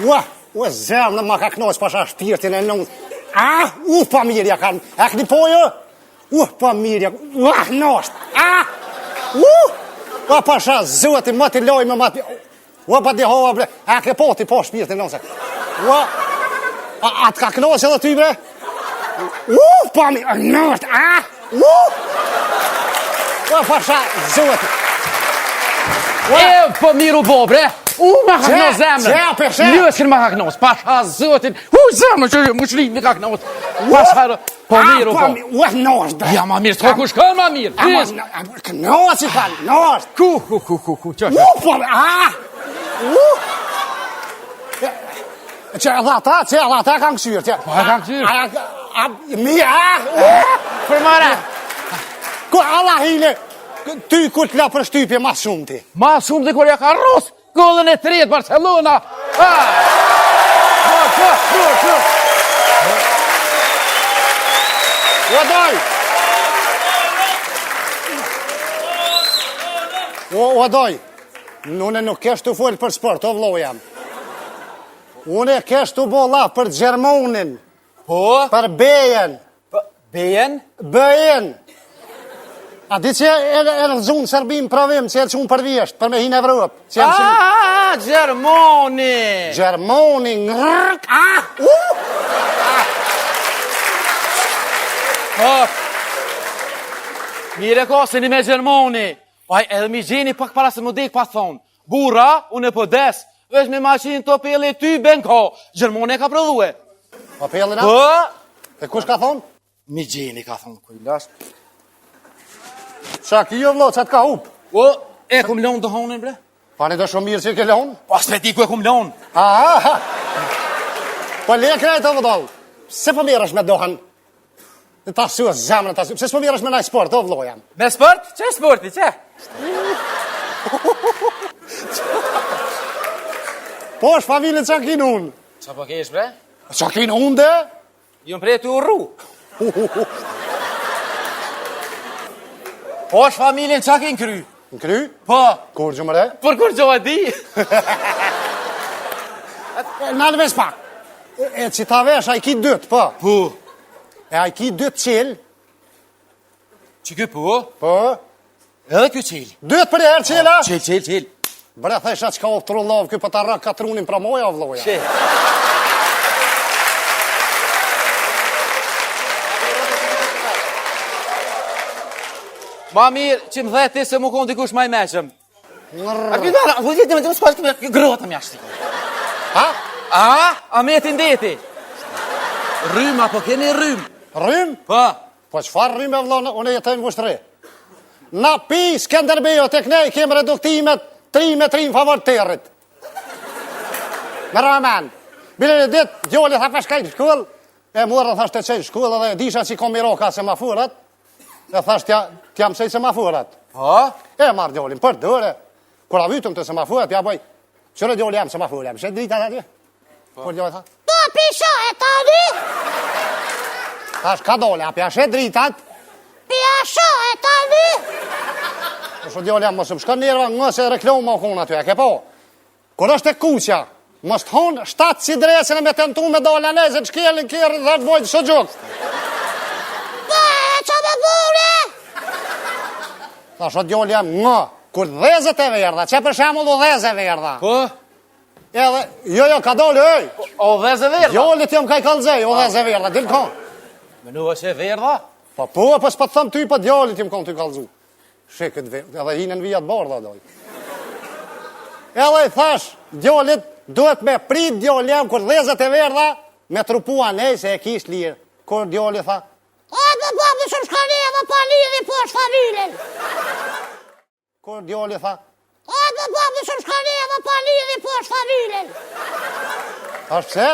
Ua, zemë në ma ka knoqë pasha shpirtin e nënë. Familja kanë. E këni pojë? Familja. Knoqë. Pasha zëti, më t'i lojme, më t'i... pa t'i hova, bre. E ke po t'i po shpirtin nëse. A t'ka knoqë edhe ty, bre? Familja. Knoqë. Pasha zëti. Po miru bo, bre. Ma ka knoqë zemrën. Ljëskin ma ka knoqë. Pasha zëtin. Zemrën që më shlim mi ka knoqë. Pasha... Po miru bo. Knoqë, bre. Ja, ma mirë, s'ka ku shkën, ma mirë. Knoqë i kanë, knoqë. Ku, që Që edhe ata kanë këshyrë. Po e kanë këshyrë. Për mëra. Ku Allah hile, ty ku t'la për shtypje ma shumë ti. Ma shumë dhe kur ja ka rrosë, gollën e tretë Barcelona. Doj, une nuk kesh të folë për sport, o vlo jam. Une kesh të bolla për Gjermonin. Po? Për Bejen. Bejen? Bejen. A di që e rëzunë Serbim pravim, që e lëqunë për vjesht, për me hinë Evropë. Gjermoni! Gjermoni, ngërk, Mire kosini me Gjermoni. Edhe mi gjeni pak para se më dek pas thonë. Bura, unë e po des, vesh me mashin të pele ty ben ko. Gjermoni e ka prodhue. Pa pele na? Po? E kush ka thonë? Mi gjeni ka thonë, kujlash. Qa ki jo vlo, qa t'ka hup? E kum lonë të honin, bre? Pa një të shumë mirë që ke lonë? Pas me ti ku e kum lonë. Po le krejtë o vëdoll. Se po mirësh me dohen? Ta sua zemrën, ta sua. Se s'po mirësh me naj sport, o vlo jam? Me sport? Që sporti, që? Po është familje qa kinë unë? Qa po kesh, bre? Qa kinë unë dhe? Jom prej të urru. Po është familjen qa kinë kry? Në kry? Po. Kur gjumëre? Por kur gjo e di? Në në vesh pak. E që ta vesh, a i ki dytë, po? Po. E a i ki dytë qilë? Që kjo po? Po. Edhe kjo qilë. Dytë për e herë qila? Qilë. Bre, thesha që ka o trullovë, kjo për ta rëk katrunin pra moja, o vloja. Që? Ma mirë që më dhe ti se mu konë dikush ma i meqëm. A këtë dara, vë gjithë me të më shpashtë me grota më jashtë. A me t'indeti? Rrymë, apo keni rrymë? Rrymë? Po qëfar rrymë e vlonë, unë jetojnë vështëri. Na pi Skenderbejo të kënej kemë reduktimet 3 me 3 në favor të tërrit. Me ramen. Bile në ditë, gjolli tha peshkajnë shkull, e mërë thasht të qenë shkull, edhe disha që kom miroka se ma furat, e thasht t'jam sej se ma furat. E marrë gjollin, për dëre. Kura vytëm të se ma furat, ja boj, qërë gjolli jam se ma furat, shetë drita dhe atje? Kur gjolli tha? Po, pisha e tani? Thash, ka dole, apja shetë dritat? Pisha e tani? Shë gjolli jam, mësë më shkën njerëva, nëse reklamë më konë aty, e ke po? Kur është e kuqja, mështë thonë 7 si dresin e me tentu me dole aneze, të shkelin kjerë dhe të bojtë së gjokës. Po, e qa me bure? Tha shë gjolli jam, kur dhezët e verdha, që për shemull u dhezë e verdha. Po? Edhe, jo, ka dole, ej. O dhezë e verdha? Gjollit jam ka i kalzej, u dhezë e verdha, dilë konë. Menu është e verdha? Po, s'pa të thëmë ty, pa djallit jam konë të i kalzu. Shikët verdha, edhe hinën vijat bardha, doj. Edhe i thash, djallit, duhet me prit djallit jam, kur dhezët e verdha, me trupua nej, se e kish lirë. Kur djallit tha, Me babë shumë shkaneva pa lidhi po është familjen. kur djallit tha, Me babë shumë shkaneva pa lidhi po është familjen. është pse?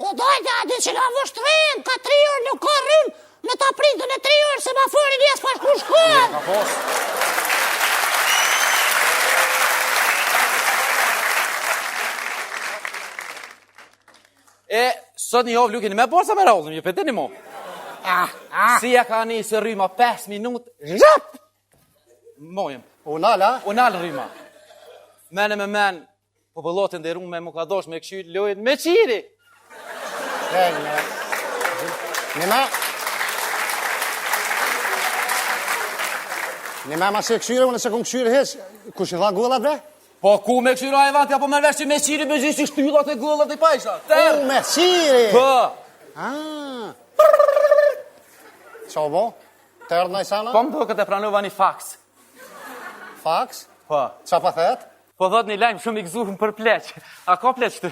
O dojtë, a di që nga vështërin, ka 3 orë nuk ka rrim, me ta pritën e 3 orë se ma fërin jesë pa shku shkuën. Ka posë. Sot një ovë lukin me borsa me rauzëm, ju pëtini mo. Si ja ka një se rryma 5 minut, zhap! Mojëm. Unala? Unal rryma. Mene me men, Po pëllotin dhe rume më ka dosh me këshyr lojën me qiri. Një me ma se këshyre, unë se kom këshyre heq, kush i dha gullat bre? Po ku me këshyr a e vatja, po me vesh që me qiri me gjithë që shtyllat e gullat e pajsha. U, me qiri! Po! Qa bo? Tërë në i sana? Po më do këtë e pranova një faks. Faks? Po. Qa pa thet? Po dhët një lajmë shumë i gëzuhën për pleq. A ka pleq të?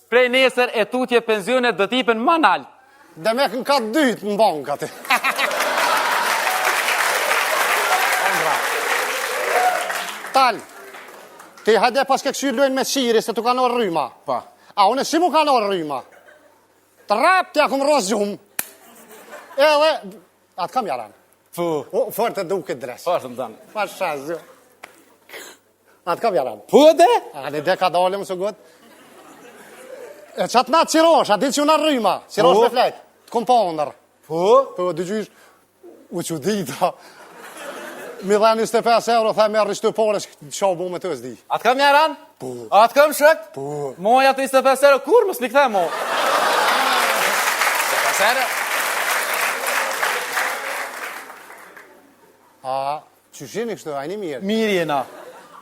Prej nesër e tutje pensionet dhe tipen manal. Dhe me kën ka dytë në bank ati. Tal, ti hajde pas ke këshyrë lojnë me qiri se tu ka nërë rryma. Pa. A, une si mu ka nërë rryma? Të rap tja këmë rosë gjumë. Edhe, atë kam jaran. Po. O, fërë të duke dres. Fashtë më danë. Pa shazë. Atë kam jaran. Po dhe? A, në dhe ka dalë më së gotë. E qatë natë qirosh, a ditë që unë rryma. Qirosh me flejtë, të komponër. Po? Po, dy gjysh, u që dita. Mi dha 25 euro, tha me rrishtu pore, qa bu me të zdi. Atë kam jaran? Po. Atë kam shëk? Po. Moja të 25 euro, kur mës mi këthe mo? 25 euro? A, që shini kështu, a një mirë? Mirë jena.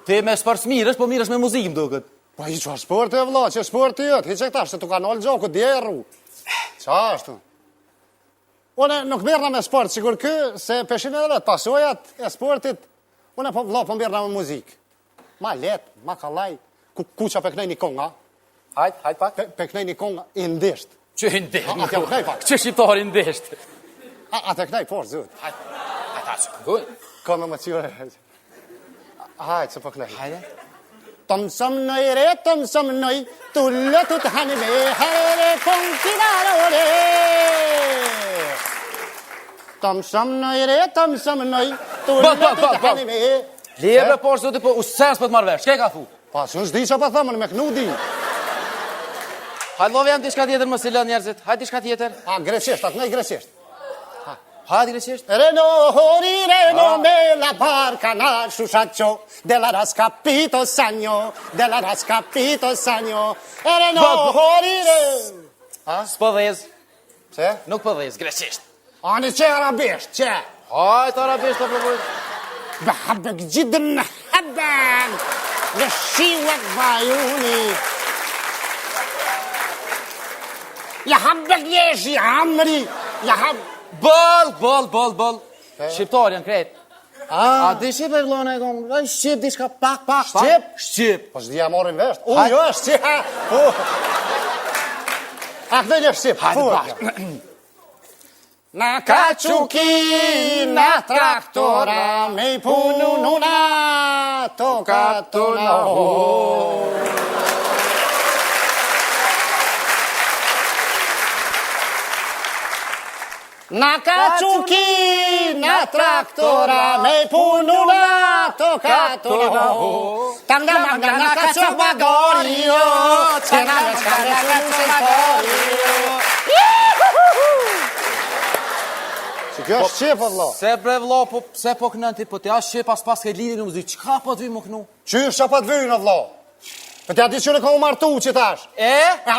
Te me spars mirës, po mirës me muzikë më duket. Pa i qa sport e vla, që sport e jëtë, hi që këta, shtë tu ka nëllë gjoku, djeru. Qa ashtu? Une nuk mirëna me sport, sigur kë, se peshin edhe vetë, pasojat e sportit, une po vla, po mirëna me muzikë. Ma letë, ma kalaj, ku qa peknej një konga, Hajt pak. peknej një konga i ndisht. Që i ndesht. A t'ja kënej pak? Që shqiptari ndesht. A te kënej, por, zut. Hajt asë. Guj. Ka me më qire. Hajt, se po kënej. Hajde. Tom som nëj re, tom som nëj, tullë të të hanë me, herë kong kinarore. Tom som nëj re, tom som nëj, tullë të të hanë me. Lebre por, zote, po usens për të marrë vesh. Shke ka thu? Pas, unë s'di që pa thëmën, me kënu di. Hajde love jam diçka tjetër më silën njerëzit. Hajde diçka tjetër. A, greqisht, atë nej greqisht. Hajde greqisht. Reno, hori, reno, me la barca na shushacho, de la rascapito sagno, de la rascapito sagno. Reno, hori, reno. S'po dhez. Se? Nuk po dhez, greqisht. Ani që arabisht, që? Hajde arabisht të provoj. بحبك جدا حبا غشيوك بعيوني يا حبك ليش يا عمري يا حب Bol. Shqiptar janë kret. A di shqip e vllona e kom? Ai shqip diçka pak. Shqip. Po s'di ja morin vesh. Jo, është që po. A këtë një shqip. Hajde. Na kaçuki na traktora me punu nuna tokatuna ho. Na kaçuki na traktora me punu nuna tokatuna ho. Tanga manga na kaçuk bagorio, tena na bagorio. Kjo është qep, vëllo. Se bre vëllo, po pse po kënën ti, po ti a shqip pas ke lidin në muzikë, qka po t'vi më kënu? Qysh që po t'vyjnë, vëllo? Për t'ja di që në ka u martu që tash. E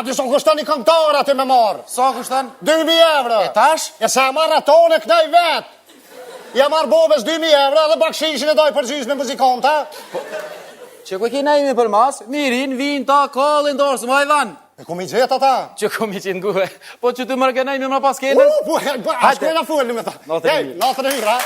di që kushtan një këngëtar aty me marë. Sa kushtan? 2.000 euro. E tash? E se marrë atone kënej vetë. Ja marrë bobes 2.000 euro dhe bakshishin e doj përgjys me muzikanta. Që ku kina imi për mas, mirin, vin, ta, kallin, dorës, më hajvan. E ku mi gjetë ata? Që ku mi qenë guhe, po që ty mërgenaj në pas kenës? Ashtu e na fulli me ta. Natën e mirë. Natën e mirë, ha?